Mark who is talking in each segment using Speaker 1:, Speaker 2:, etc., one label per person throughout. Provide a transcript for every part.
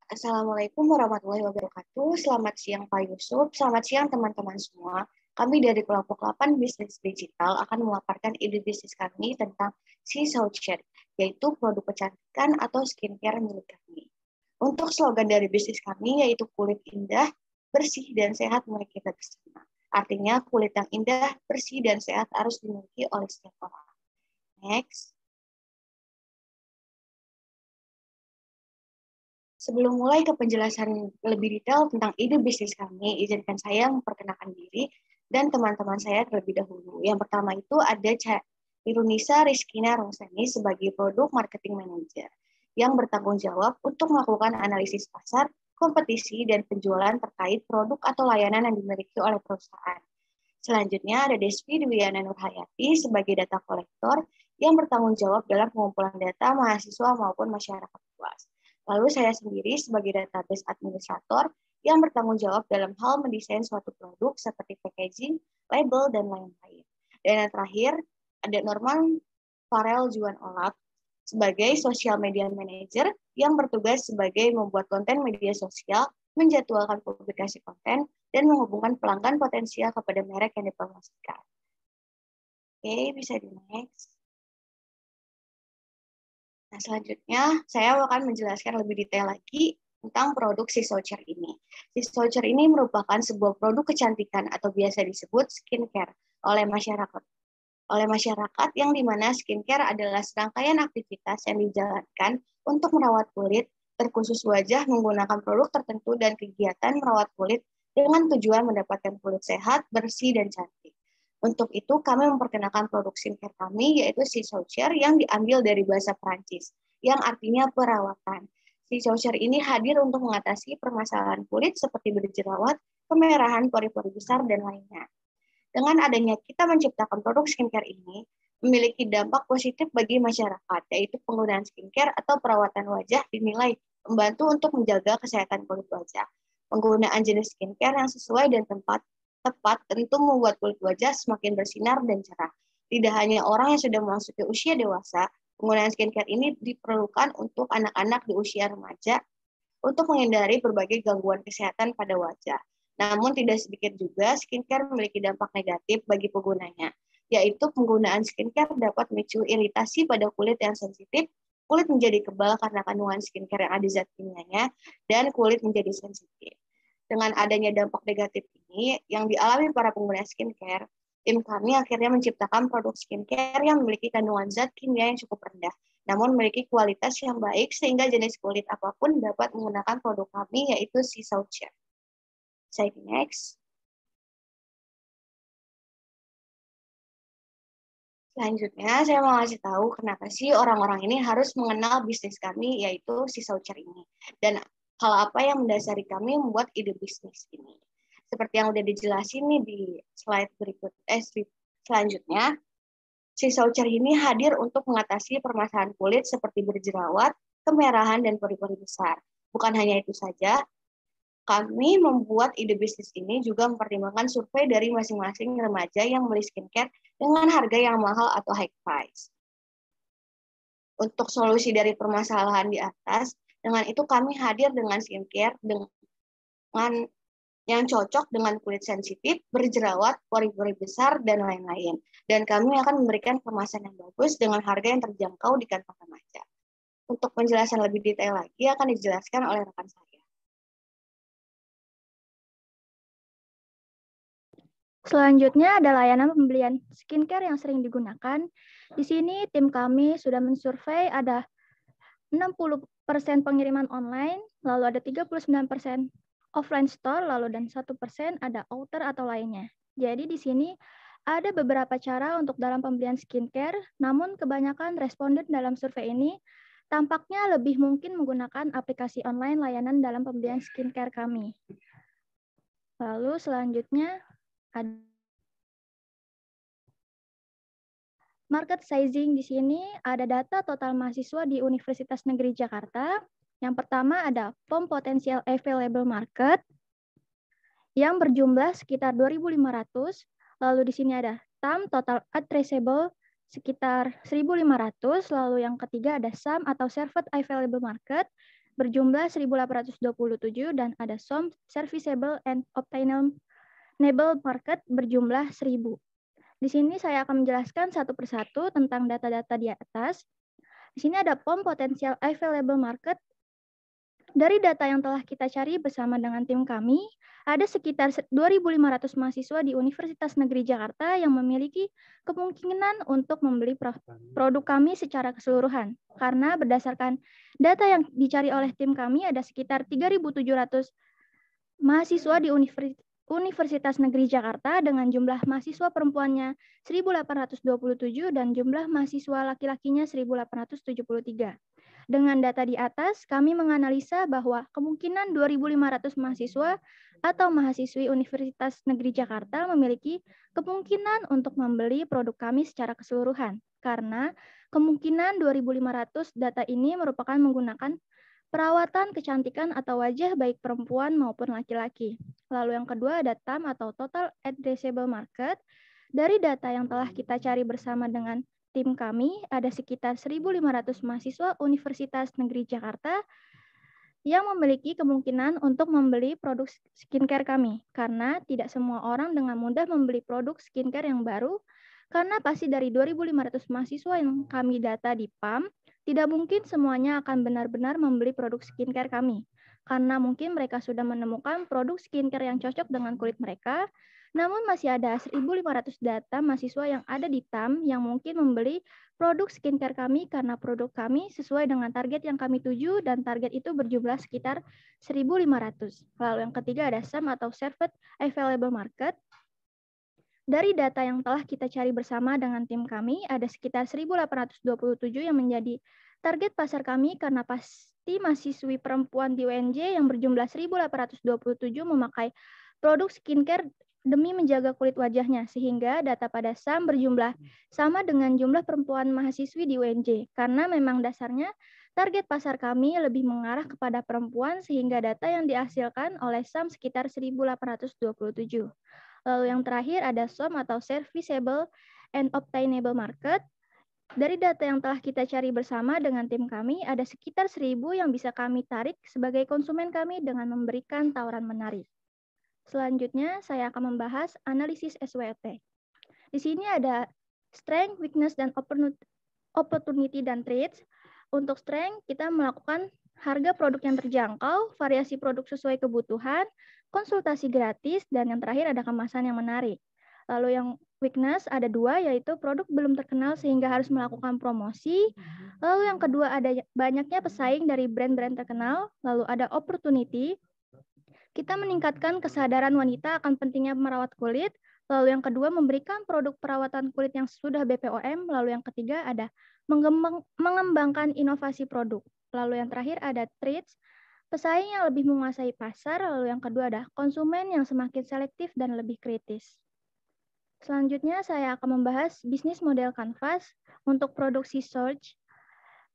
Speaker 1: Assalamualaikum warahmatullahi wabarakatuh. Selamat siang Pak Yusuf, selamat siang teman-teman semua. Kami dari kelompok 8 Bisnis Digital akan memaparkan ide bisnis kami tentang Sea Share, yaitu produk kecantikan atau skincare milik kami. Untuk slogan dari bisnis kami yaitu kulit indah, bersih, dan sehat milik kita bersama. Artinya kulit yang indah, bersih, dan sehat harus dimiliki oleh setiap orang. Next. Sebelum mulai ke penjelasan lebih detail tentang ide bisnis kami, izinkan saya memperkenalkan diri dan teman-teman saya terlebih dahulu. Yang pertama itu ada Irunisa Rizkina Rosani sebagai Produk Marketing Manager yang bertanggung jawab untuk melakukan analisis pasar, kompetisi, dan penjualan terkait produk atau layanan yang dimiliki oleh perusahaan. Selanjutnya ada Desvi Dwiana Nurhayati sebagai data kolektor yang bertanggung jawab dalam pengumpulan data mahasiswa maupun masyarakat luas. Lalu saya sendiri sebagai database administrator yang bertanggung jawab dalam hal mendesain suatu produk seperti packaging, label, dan lain-lain. Dan yang terakhir, ada Norman Farel Juan Olap sebagai social media manager yang bertugas sebagai membuat konten media sosial, menjadwalkan publikasi konten, dan menghubungkan pelanggan potensial kepada merek yang dipromosikan. Oke, bisa di next. Nah, selanjutnya saya akan menjelaskan lebih detail lagi tentang produk Sea Share ini. Sea Share ini merupakan sebuah produk kecantikan atau biasa disebut skincare oleh masyarakat. Yang dimana skincare adalah serangkaian aktivitas yang dijalankan untuk merawat kulit, terkhusus wajah menggunakan produk tertentu dan kegiatan merawat kulit dengan tujuan mendapatkan kulit sehat, bersih, dan cantik. Untuk itu, kami memperkenalkan produk skincare kami, yaitu Sea Share yang diambil dari bahasa Prancis, yang artinya perawatan. Sea Share ini hadir untuk mengatasi permasalahan kulit seperti berjerawat, kemerahan, pori-pori besar, dan lainnya. Dengan adanya kita menciptakan produk skincare ini, memiliki dampak positif bagi masyarakat, yaitu penggunaan skincare atau perawatan wajah dinilai membantu untuk menjaga kesehatan kulit wajah. Penggunaan jenis skincare yang sesuai dan tepat tentu membuat kulit wajah semakin bersinar dan cerah. Tidak hanya orang yang sudah memasuki usia dewasa, penggunaan skincare ini diperlukan untuk anak-anak di usia remaja untuk menghindari berbagai gangguan kesehatan pada wajah. Namun tidak sedikit juga skincare memiliki dampak negatif bagi penggunanya, yaitu penggunaan skincare dapat memicu iritasi pada kulit yang sensitif, kulit menjadi kebal karena kandungan skincare yang ada zat kimianya, dan kulit menjadi sensitif. Dengan adanya dampak negatif ini yang dialami para pengguna skincare, tim kami akhirnya menciptakan produk skincare yang memiliki kandungan zat kimia yang cukup rendah, namun memiliki kualitas yang baik sehingga jenis kulit apapun dapat menggunakan produk kami, yaitu Sea Share. Saya next. Selanjutnya, saya mau ngasih tahu kenapa sih orang-orang ini harus mengenal bisnis kami, yaitu Sea Share ini. Dan hal apa yang mendasari kami membuat ide bisnis ini. Seperti yang udah dijelasin nih di slide selanjutnya, Sea Share ini hadir untuk mengatasi permasalahan kulit seperti berjerawat, kemerahan, dan pori-pori besar. Bukan hanya itu saja, kami membuat ide bisnis ini juga mempertimbangkan survei dari masing-masing remaja yang membeli skincare dengan harga yang mahal atau high price. Untuk solusi dari permasalahan di atas, dengan itu kami hadir dengan skincare dengan yang cocok dengan kulit sensitif, berjerawat, pori-pori besar, dan lain-lain. Dan kami akan memberikan kemasan yang bagus dengan harga yang terjangkau di kantong remaja. Untuk penjelasan lebih detail lagi akan dijelaskan oleh rekan saya.
Speaker 2: Selanjutnya ada layanan pembelian skincare yang sering digunakan. Di sini tim kami sudah mensurvei ada 60% pengiriman online, lalu ada 39% offline store, lalu dan 1% ada outer atau lainnya. Jadi di sini ada beberapa cara untuk dalam pembelian skincare, namun kebanyakan responden dalam survei ini tampaknya lebih mungkin menggunakan aplikasi online layanan dalam pembelian skincare kami. Lalu selanjutnya ada market sizing. Di sini ada data total mahasiswa di Universitas Negeri Jakarta. Yang pertama ada POM Potential Available Market yang berjumlah sekitar 2.500. Lalu di sini ada TAM Total Addressable sekitar 1.500. Lalu yang ketiga ada SAM atau Served Available Market berjumlah 1.827 dan ada SOM Serviceable and Obtainable Market berjumlah 1.000. Di sini saya akan menjelaskan satu persatu tentang data-data di atas. Di sini ada POM Potential Available Market. Dari data yang telah kita cari bersama dengan tim kami, ada sekitar 2.500 mahasiswa di Universitas Negeri Jakarta yang memiliki kemungkinan untuk membeli produk kami secara keseluruhan. Karena berdasarkan data yang dicari oleh tim kami, ada sekitar 3.700 mahasiswa di Universitas Negeri Jakarta dengan jumlah mahasiswa perempuannya 1.827 dan jumlah mahasiswa laki-lakinya 1.873. Dengan data di atas, kami menganalisa bahwa kemungkinan 2.500 mahasiswa atau mahasiswi Universitas Negeri Jakarta memiliki kemungkinan untuk membeli produk kami secara keseluruhan. Karena kemungkinan 2.500 data ini merupakan menggunakan perawatan kecantikan atau wajah baik perempuan maupun laki-laki. Lalu yang kedua ada TAM atau Total Addressable Market. Dari data yang telah kita cari bersama dengan tim kami, ada sekitar 1.500 mahasiswa Universitas Negeri Jakarta yang memiliki kemungkinan untuk membeli produk skincare kami. Karena tidak semua orang dengan mudah membeli produk skincare yang baru, karena pasti dari 2.500 mahasiswa yang kami data di PAM, tidak mungkin semuanya akan benar-benar membeli produk skincare kami. Karena mungkin mereka sudah menemukan produk skincare yang cocok dengan kulit mereka, namun masih ada 1.500 data mahasiswa yang ada di TAM yang mungkin membeli produk skincare kami karena produk kami sesuai dengan target yang kami tuju dan target itu berjumlah sekitar 1.500. Lalu yang ketiga ada SAM atau Served Available Market. Dari data yang telah kita cari bersama dengan tim kami, ada sekitar 1.827 yang menjadi target pasar kami karena pasti mahasiswi perempuan di UNJ yang berjumlah 1.827 memakai produk skincare demi menjaga kulit wajahnya, sehingga data pada SAM berjumlah sama dengan jumlah perempuan mahasiswi di UNJ. Karena memang dasarnya target pasar kami lebih mengarah kepada perempuan, sehingga data yang dihasilkan oleh SAM sekitar 1.827. Lalu yang terakhir ada SOM atau Serviceable and Obtainable Market. Dari data yang telah kita cari bersama dengan tim kami, ada sekitar 1.000 yang bisa kami tarik sebagai konsumen kami dengan memberikan tawaran menarik. Selanjutnya, saya akan membahas analisis SWOT. Di sini ada strength, weakness, dan opportunity dan threats. Untuk strength, kita melakukan harga produk yang terjangkau, variasi produk sesuai kebutuhan, konsultasi gratis, dan yang terakhir ada kemasan yang menarik. Lalu yang weakness ada 2, yaitu produk belum terkenal sehingga harus melakukan promosi. Lalu yang kedua ada banyaknya pesaing dari brand-brand terkenal. Lalu ada opportunity, kita meningkatkan kesadaran wanita akan pentingnya merawat kulit. Lalu yang kedua memberikan produk perawatan kulit yang sudah BPOM. Lalu yang ketiga ada mengembangkan inovasi produk. Lalu yang terakhir ada threats, pesaing yang lebih menguasai pasar. Lalu yang kedua ada konsumen yang semakin selektif dan lebih kritis. Selanjutnya saya akan membahas bisnis model Canvas untuk produksi search.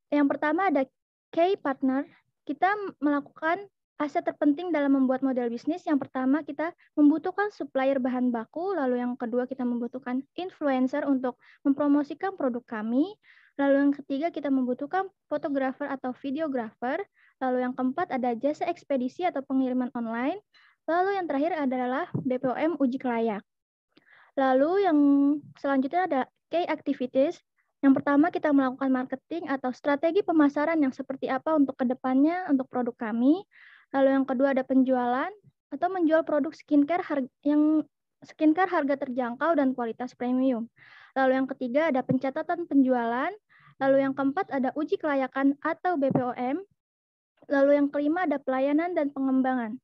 Speaker 2: Yang pertama ada key partner. Kita melakukan aset terpenting dalam membuat model bisnis. Yang pertama kita membutuhkan supplier bahan baku. Lalu yang kedua kita membutuhkan influencer untuk mempromosikan produk kami. Lalu yang ketiga kita membutuhkan fotografer atau videografer. Lalu yang keempat ada jasa ekspedisi atau pengiriman online. Lalu yang terakhir adalah BPOM uji kelayak. Lalu yang selanjutnya ada key activities. Yang pertama kita melakukan marketing atau strategi pemasaran yang seperti apa untuk kedepannya untuk produk kami. Lalu yang kedua ada penjualan atau menjual produk skincare harga terjangkau dan kualitas premium. Lalu yang ketiga ada pencatatan penjualan. Lalu yang keempat ada uji kelayakan atau BPOM. Lalu yang kelima ada pelayanan dan pengembangan.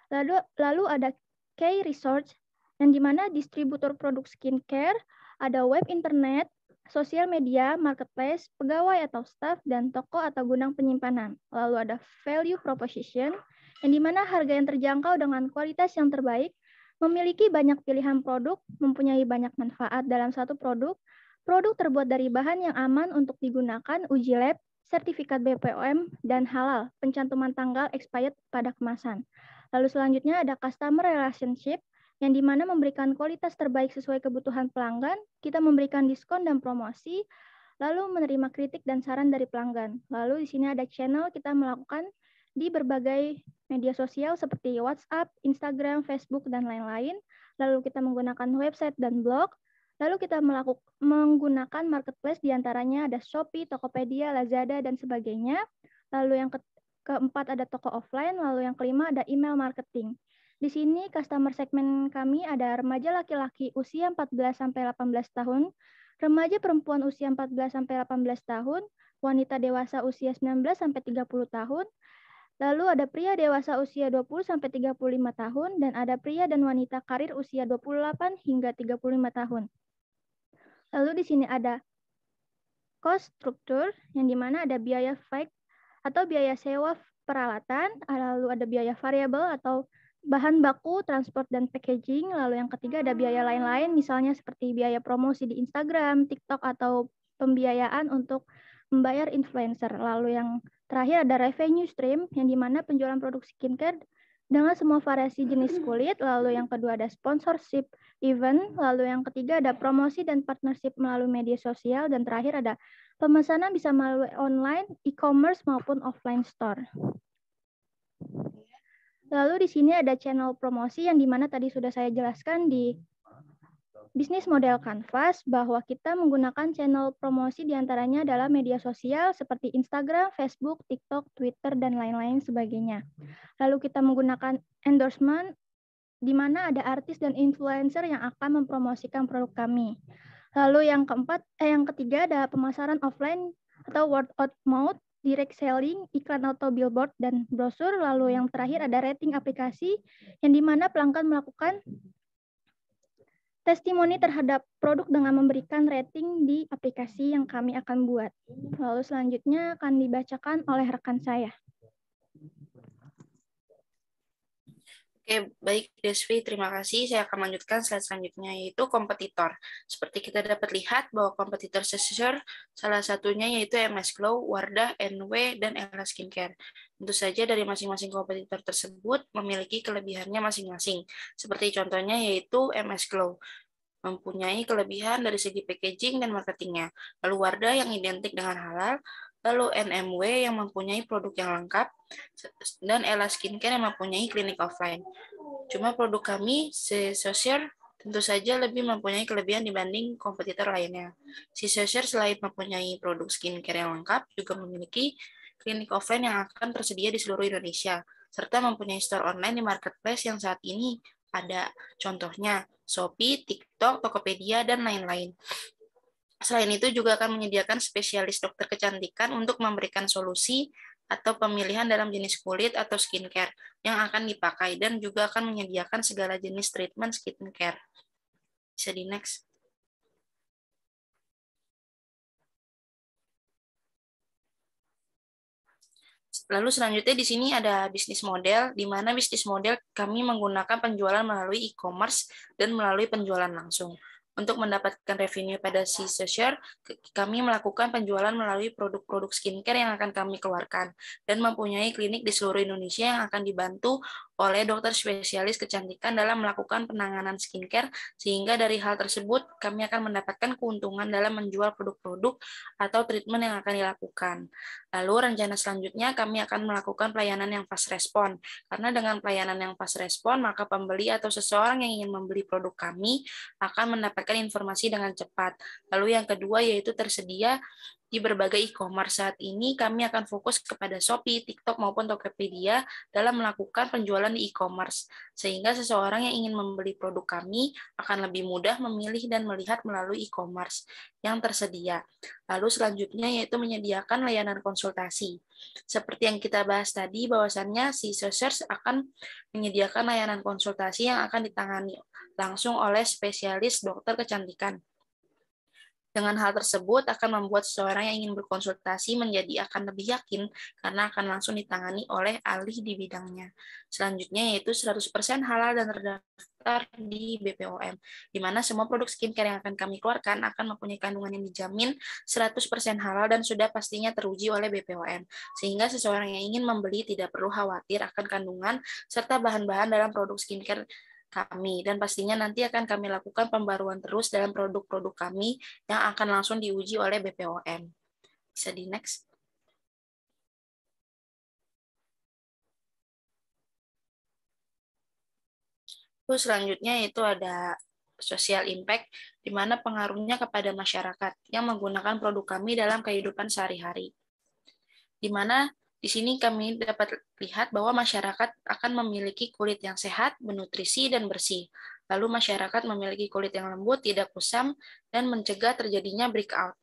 Speaker 2: Lalu ada key research, yang dimana distributor produk skincare, ada web internet, sosial media, marketplace, pegawai atau staff, dan toko atau gudang penyimpanan. Lalu ada value proposition, yang dimana harga yang terjangkau dengan kualitas yang terbaik, memiliki banyak pilihan produk, mempunyai banyak manfaat dalam satu produk terbuat dari bahan yang aman untuk digunakan, uji lab, sertifikat BPOM, dan halal, pencantuman tanggal expired pada kemasan. Lalu selanjutnya ada customer relationship, yang dimana memberikan kualitas terbaik sesuai kebutuhan pelanggan, kita memberikan diskon dan promosi, lalu menerima kritik dan saran dari pelanggan. Lalu di sini ada channel, kita melakukan di berbagai media sosial seperti WhatsApp, Instagram, Facebook, dan lain-lain. Lalu kita menggunakan website dan blog. Lalu kita menggunakan marketplace, diantaranya ada Shopee, Tokopedia, Lazada, dan sebagainya. Lalu yang keempat ada toko offline, lalu yang kelima ada email marketing. Di sini customer segmen kami ada remaja laki-laki usia 14-18 tahun, remaja perempuan usia 14-18 tahun, wanita dewasa usia 19-30 tahun, lalu ada pria dewasa usia 20-35 tahun, dan ada pria dan wanita karir usia 28 hingga 35 tahun. Lalu di sini ada cost structure, yang dimana ada biaya fixed atau biaya sewa peralatan, lalu ada biaya variabel atau bahan baku, transport, dan packaging. Lalu yang ketiga ada biaya lain-lain, misalnya seperti biaya promosi di Instagram, TikTok, atau pembiayaan untuk membayar influencer. Lalu yang terakhir ada revenue stream, yang dimana penjualan produk skincare dengan semua variasi jenis kulit. Lalu yang kedua ada sponsorship event. Lalu yang ketiga ada promosi dan partnership melalui media sosial. Dan terakhir ada pemesanan bisa melalui online, e-commerce, maupun offline store. Lalu di sini ada channel promosi yang dimana tadi sudah saya jelaskan di bisnis model Canvas bahwa kita menggunakan channel promosi diantaranya adalah media sosial seperti Instagram, Facebook, TikTok, Twitter, dan lain-lain sebagainya. Lalu kita menggunakan endorsement di mana ada artis dan influencer yang akan mempromosikan produk kami. Lalu yang ketiga ada pemasaran offline atau word of mouth, direct selling, iklan atau billboard, dan brosur. Lalu yang terakhir ada rating aplikasi, yang dimana pelanggan melakukan testimoni terhadap produk dengan memberikan rating di aplikasi yang kami akan buat. Lalu selanjutnya akan dibacakan oleh rekan saya.
Speaker 3: Oke, baik Desvi, terima kasih. Saya akan melanjutkan slide selanjutnya, yaitu kompetitor. Seperti kita dapat lihat bahwa kompetitor Sesure, salah satunya yaitu MS Glow, Wardah, NW, dan Ella Skincare. Tentu saja dari masing-masing kompetitor tersebut memiliki kelebihannya masing-masing. Seperti contohnya yaitu MS Glow, mempunyai kelebihan dari segi packaging dan marketingnya. Lalu Wardah yang identik dengan halal, lalu NMW yang mempunyai produk yang lengkap, dan Ella Skincare yang mempunyai klinik offline. Cuma produk kami, Sesure, tentu saja lebih mempunyai kelebihan dibanding kompetitor lainnya. Sesure selain mempunyai produk skincare yang lengkap, juga memiliki klinik offline yang akan tersedia di seluruh Indonesia, serta mempunyai store online di marketplace yang saat ini ada. Contohnya, Shopee, TikTok, Tokopedia, dan lain-lain. Selain itu juga akan menyediakan spesialis dokter kecantikan untuk memberikan solusi atau pemilihan dalam jenis kulit atau skincare yang akan dipakai, dan juga akan menyediakan segala jenis treatment skincare. Bisa di next. Lalu selanjutnya di sini ada bisnis model, di mana bisnis model kami menggunakan penjualan melalui e-commerce dan melalui penjualan langsung. Untuk mendapatkan revenue pada Sesure, kami melakukan penjualan melalui produk-produk skincare yang akan kami keluarkan, dan mempunyai klinik di seluruh Indonesia yang akan dibantu oleh dokter spesialis kecantikan dalam melakukan penanganan skincare, sehingga dari hal tersebut kami akan mendapatkan keuntungan dalam menjual produk-produk atau treatment yang akan dilakukan. Lalu rencana selanjutnya kami akan melakukan pelayanan yang fast respon, karena dengan pelayanan yang fast respon, maka pembeli atau seseorang yang ingin membeli produk kami akan mendapatkan informasi dengan cepat. Lalu yang kedua yaitu tersedia di berbagai e-commerce. Saat ini kami akan fokus kepada Shopee, TikTok, maupun Tokopedia dalam melakukan penjualan di e-commerce, sehingga seseorang yang ingin membeli produk kami akan lebih mudah memilih dan melihat melalui e-commerce yang tersedia. Lalu selanjutnya yaitu menyediakan layanan konsultasi. Seperti yang kita bahas tadi, bahwasannya si Sesure akan menyediakan layanan konsultasi yang akan ditangani langsung oleh spesialis dokter kecantikan. Dengan hal tersebut akan membuat seseorang yang ingin berkonsultasi menjadi akan lebih yakin karena akan langsung ditangani oleh ahli di bidangnya. Selanjutnya yaitu 100% halal dan terdaftar di BPOM, di mana semua produk skincare yang akan kami keluarkan akan mempunyai kandungan yang dijamin 100% halal dan sudah pastinya teruji oleh BPOM, sehingga seseorang yang ingin membeli tidak perlu khawatir akan kandungan serta bahan-bahan dalam produk skincare kami, dan pastinya nanti akan kami lakukan pembaruan terus dalam produk-produk kami yang akan langsung diuji oleh BPOM. Bisa di next. Terus selanjutnya itu ada social impact, di mana pengaruhnya kepada masyarakat yang menggunakan produk kami dalam kehidupan sehari-hari. Di mana di sini kami dapat lihat bahwa masyarakat akan memiliki kulit yang sehat, bernutrisi, dan bersih. Lalu masyarakat memiliki kulit yang lembut, tidak kusam, dan mencegah terjadinya breakout.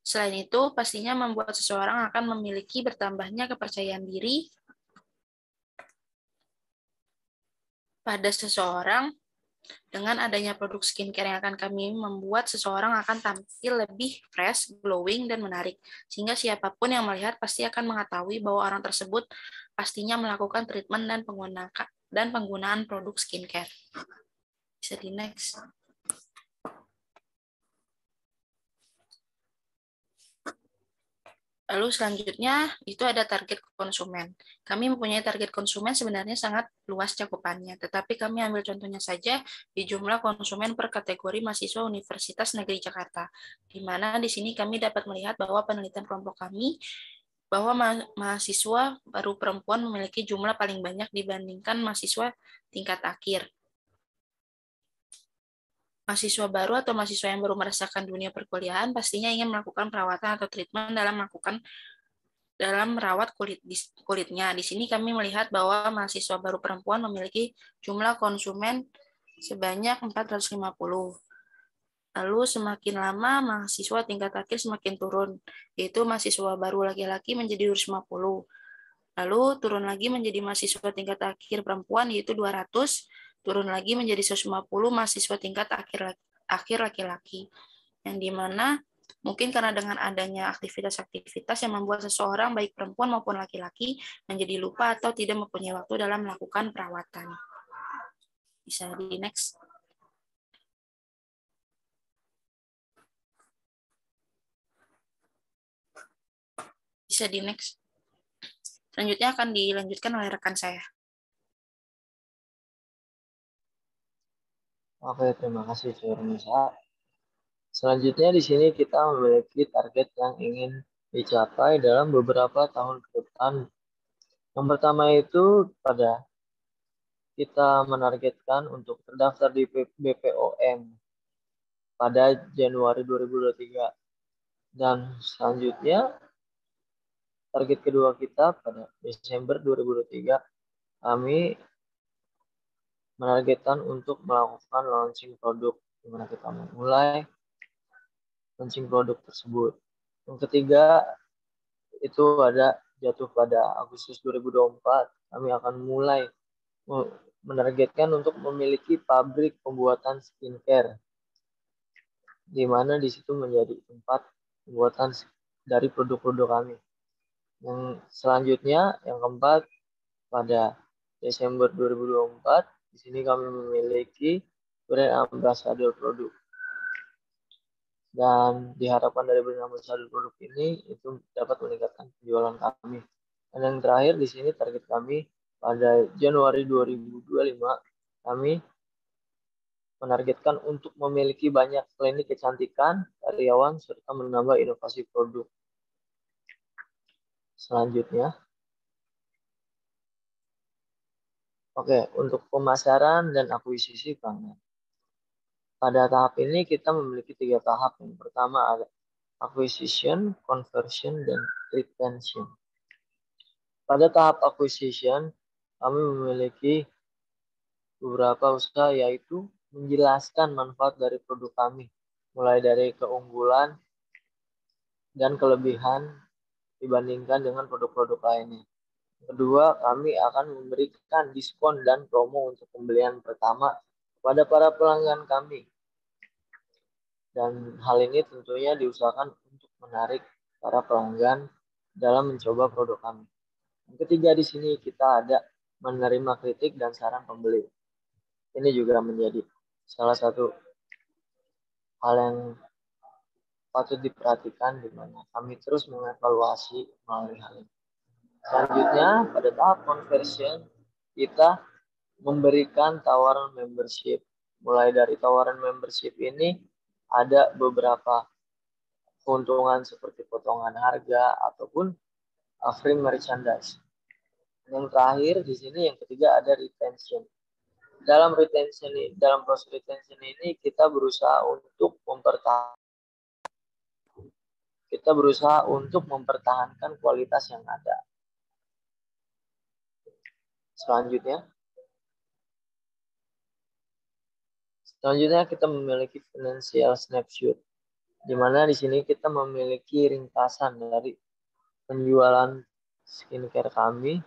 Speaker 3: Selain itu, pastinya membuat seseorang akan memiliki bertambahnya kepercayaan diri pada seseorang. Dengan adanya produk skincare yang akan kami membuat seseorang akan tampil lebih fresh, glowing, dan menarik. Sehingga siapapun yang melihat pasti akan mengetahui bahwa orang tersebut pastinya melakukan treatment dan penggunaan produk skincare. Bisa di next. Lalu selanjutnya itu ada target konsumen. Kami mempunyai target konsumen sebenarnya sangat luas cakupannya, tetapi kami ambil contohnya saja di jumlah konsumen per kategori mahasiswa Universitas Negeri Jakarta, di mana di sini kami dapat melihat bahwa penelitian kelompok kami bahwa mahasiswa baru perempuan memiliki jumlah paling banyak dibandingkan mahasiswa tingkat akhir. Mahasiswa baru atau mahasiswa yang baru merasakan dunia perkuliahan pastinya ingin melakukan perawatan atau treatment dalam merawat kulitnya. Di sini kami melihat bahwa mahasiswa baru perempuan memiliki jumlah konsumen sebanyak 450. Lalu semakin lama mahasiswa tingkat akhir semakin turun, yaitu mahasiswa baru laki-laki menjadi 250. Lalu turun lagi menjadi mahasiswa tingkat akhir perempuan yaitu 200. Turun lagi menjadi 150 mahasiswa tingkat akhir laki-laki. Yang dimana mungkin karena dengan adanya aktivitas-aktivitas yang membuat seseorang baik perempuan maupun laki-laki menjadi lupa atau tidak mempunyai waktu dalam melakukan perawatan. Bisa di next. Bisa di next. Selanjutnya akan dilanjutkan oleh rekan saya.
Speaker 4: Oke, terima kasih, Nisa. Selanjutnya di sini kita memiliki target yang ingin dicapai dalam beberapa tahun ke depan. Yang pertama itu pada kita menargetkan untuk terdaftar di BPOM pada Januari 2023. Dan selanjutnya target kedua kita pada Desember 2023 kami menargetkan untuk melakukan launching produk, di mana kita memulai launching produk tersebut. Yang ketiga itu ada jatuh pada Agustus 2024. Kami akan mulai menargetkan untuk memiliki pabrik pembuatan skincare, di mana di situ menjadi tempat pembuatan dari produk-produk kami. Yang selanjutnya, yang keempat, pada Desember 2024, di sini kami memiliki brand ambassador produk. Dan diharapkan dari brand ambassador produk ini itu dapat meningkatkan penjualan kami. Dan yang terakhir di sini target kami pada Januari 2025 kami menargetkan untuk memiliki banyak klinik kecantikan, karyawan, serta menambah inovasi produk. Selanjutnya, oke, untuk pemasaran dan akuisisi pelanggan. Pada tahap ini kita memiliki 3 tahap. Yang pertama ada acquisition, conversion, dan retention. Pada tahap acquisition, kami memiliki beberapa usaha, yaitu menjelaskan manfaat dari produk kami, mulai dari keunggulan dan kelebihan dibandingkan dengan produk-produk lainnya. Kedua, kami akan memberikan diskon dan promo untuk pembelian pertama kepada para pelanggan kami. Dan hal ini tentunya diusahakan untuk menarik para pelanggan dalam mencoba produk kami. Yang ketiga di sini kita ada menerima kritik dan saran pembeli. Ini juga menjadi salah satu hal yang patut diperhatikan, di mana kami terus mengevaluasi melalui hal ini. Selanjutnya pada tahap conversion kita memberikan tawaran membership. Mulai dari tawaran membership ini ada beberapa keuntungan seperti potongan harga ataupun free merchandise. Yang terakhir di sini yang ketiga ada retention. dalam retention ini, dalam proses retention ini kita berusaha untuk mempertahankan kualitas yang ada. Selanjutnya kita memiliki financial snapshot, di mana di sini kita memiliki ringkasan dari penjualan skincare kami,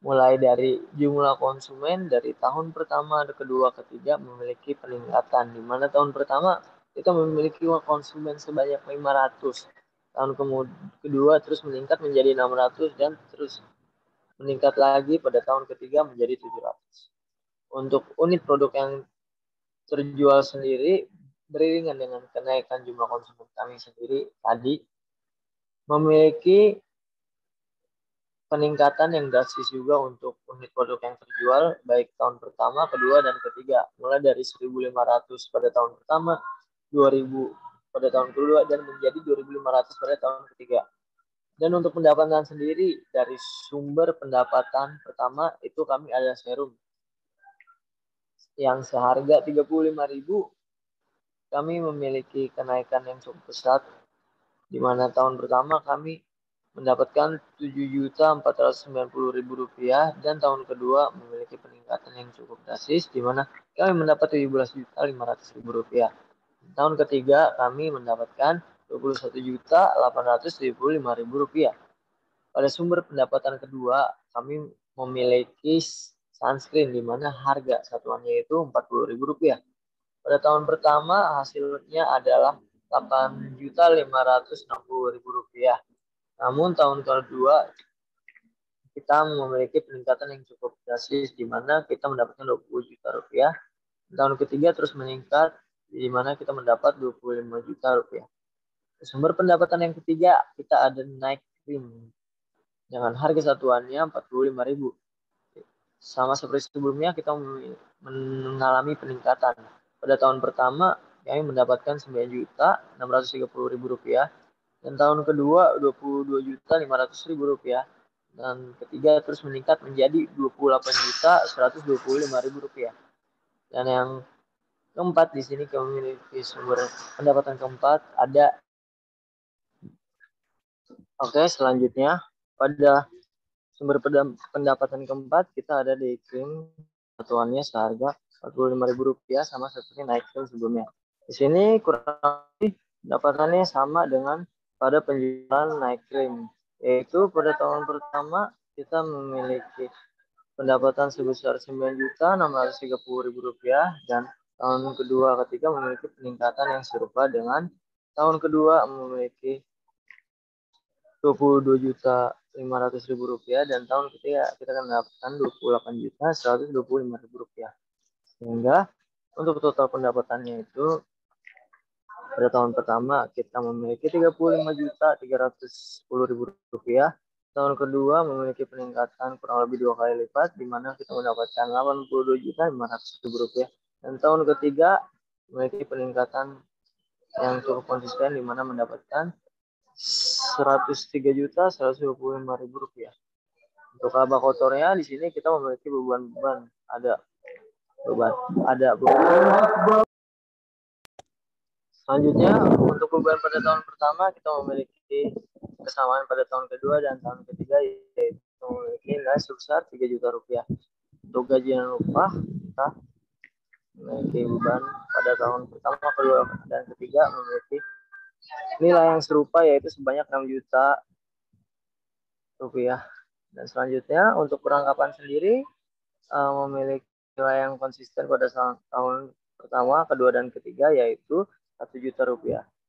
Speaker 4: mulai dari jumlah konsumen dari tahun pertama, kedua, ketiga memiliki peningkatan, di mana tahun pertama kita memiliki konsumen sebanyak 500, tahun kedua terus meningkat menjadi 600 dan terus meningkat lagi pada tahun ketiga menjadi 700. Untuk unit produk yang terjual sendiri beriringan dengan kenaikan jumlah konsumen kami sendiri tadi memiliki peningkatan yang drastis juga untuk unit produk yang terjual baik tahun pertama, kedua, dan ketiga, mulai dari 1.500 pada tahun pertama, 2.000 pada tahun kedua, dan menjadi 2.500 pada tahun ketiga. Dan untuk pendapatan sendiri, dari sumber pendapatan pertama itu kami ada serum yang seharga 35.000, kami memiliki kenaikan yang cukup besar, di mana tahun pertama kami mendapatkan Rp7.490.000 dan tahun kedua memiliki peningkatan yang cukup drastis, di mana kami mendapat Rp17.500.000. Tahun ketiga kami mendapatkan Rp21.875.000. Pada sumber pendapatan kedua kami memiliki sunscreen, di mana harga satuannya itu Rp40.000. Pada tahun pertama hasilnya adalah Rp8.560.000. Namun tahun kedua kita memiliki peningkatan yang cukup drastis, di mana kita mendapatkan Rp20 juta. Tahun ketiga terus meningkat, di mana kita mendapat Rp25 juta. Sumber pendapatan yang ketiga kita ada night cream dengan harga satuannya Rp45.000. Sama seperti sebelumnya kita mengalami peningkatan. Pada tahun pertama kami mendapatkan Rp9.630.000 dan tahun kedua Rp22.500.000 dan ketiga terus meningkat menjadi Rp28.125.000. Dan yang keempat di sini kami memiliki sumber pendapatan keempat ada. Oke, selanjutnya pada sumber pendapatan keempat kita ada day cream, satuannya seharga Rp45.000 sama seperti night cream sebelumnya. Di sini kurang lebih pendapatannya sama dengan pada penjualan night cream, yaitu pada tahun pertama kita memiliki pendapatan sebesar Rp9.630.000 dan tahun kedua ketiga memiliki peningkatan yang serupa dengan tahun kedua memiliki Rp22.500.000 dan tahun ketiga kita akan mendapatkan Rp28.125.000. Sehingga untuk total pendapatannya itu pada tahun pertama kita memiliki Rp35.310.000. Tahun kedua memiliki peningkatan kurang lebih 2 kali lipat, di mana kita mendapatkan Rp82.500.000. Dan tahun ketiga memiliki peningkatan yang cukup konsisten, di mana mendapatkan Rp103.125.000. Untuk laba kotornya di sini kita memiliki beban-beban, ada beban. Selanjutnya untuk beban pada tahun pertama kita memiliki kesamaan pada tahun kedua dan tahun ketiga, yaitu memiliki nilai sebesar Rp3 juta. Untuk gaji dan upah kita memiliki beban pada tahun pertama, kedua, dan ketiga memiliki nilai yang serupa, yaitu sebanyak Rp6 juta. Dan selanjutnya untuk perangkapan sendiri memiliki nilai yang konsisten pada tahun pertama, kedua, dan ketiga, yaitu Rp1 juta.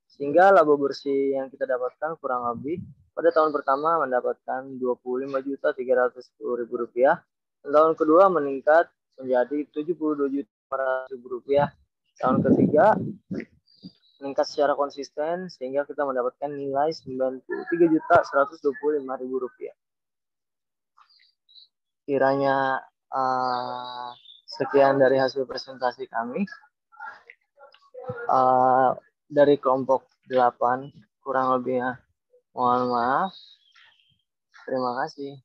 Speaker 4: Sehingga laba bersih yang kita dapatkan kurang lebih pada tahun pertama mendapatkan Rp22.310.000 dan tahun kedua meningkat menjadi Rp72.400.000. Tahun ketiga meningkat secara konsisten sehingga kita mendapatkan nilai Rp93.125.000. Kiranya sekian dari hasil presentasi kami. Dari kelompok 8 kurang lebihnya mohon maaf. Terima kasih.